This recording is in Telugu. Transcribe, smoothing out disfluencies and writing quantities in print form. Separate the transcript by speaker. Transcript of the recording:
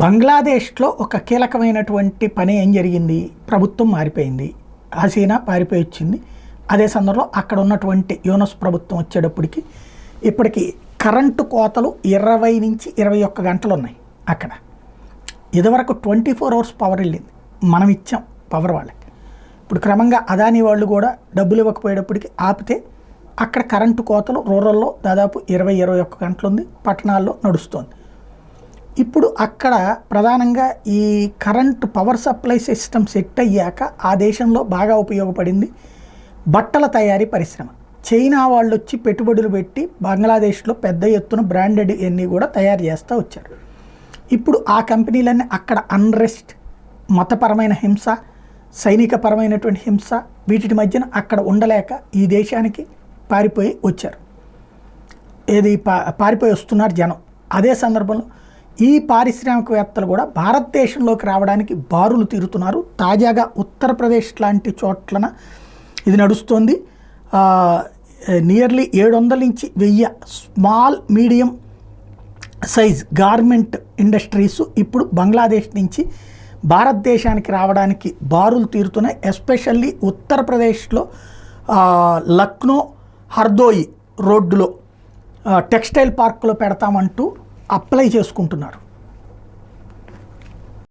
Speaker 1: బంగ్లాదేశ్లో ఒక కీలకమైనటువంటి పని ఏం జరిగింది? ప్రభుత్వం మారిపోయింది. హసీనా పారిపోయి వచ్చింది. అదే సందర్భంలో అక్కడ ఉన్నటువంటి యూనస్ ప్రభుత్వం వచ్చేటప్పటికి ఇప్పటికి కరెంటు కోతలు 20 నుంచి 21 గంటలు ఉన్నాయి అక్కడ. ఇదివరకు 24 అవర్స్ పవర్ వెళ్ళింది, మనం ఇచ్చాం పవర్ వాళ్ళకి. ఇప్పుడు క్రమంగా అదానీ వాళ్ళు కూడా డబ్బులు ఇవ్వకపోయేటప్పటికి ఆపితే అక్కడ కరెంటు కోతలు రూరల్లో దాదాపు 20-21 గంటలు ఉంది, పట్టణాల్లో నడుస్తుంది. ఇప్పుడు అక్కడ ప్రధానంగా ఈ current power supply system set అయ్యాక ఆ దేశంలో బాగా ఉపయోగపడింది బట్టల తయారీ పరిశ్రమ. చైనా వాళ్ళు వచ్చి పెట్టుబడులు పెట్టి బంగ్లాదేశ్లో పెద్ద ఎత్తున బ్రాండెడ్ ఇవన్నీ కూడా తయారు చేస్తూ వచ్చారు. ఇప్పుడు ఆ కంపెనీలన్నీ అక్కడ అన్రెస్ట్, మతపరమైన హింస, సైనికపరమైనటువంటి హింస, వీటి మధ్యన అక్కడ ఉండలేక ఈ దేశానికి పారిపోయి వచ్చారు. పారిపోయి వస్తున్నారు జనం. అదే సందర్భంలో ఈ పారిశ్రామికవేత్తలు కూడా భారతదేశంలోకి రావడానికి బారులు తీరుతున్నారు. తాజాగా ఉత్తరప్రదేశ్ లాంటి చోట్లన ఇది నడుస్తోంది. నియర్లీ 700 నుంచి 1000 small medium size garment industries ఇప్పుడు బంగ్లాదేశ్ నుంచి భారతదేశానికి రావడానికి బారులు తీరుతున్నాయి. ఎస్పెషల్లీ ఉత్తరప్రదేశ్లో లక్నో హర్దోయి రోడ్డులో టెక్స్టైల్ పార్కులో పెడతామంటూ అప్లై చేసుకుంటున్నారు.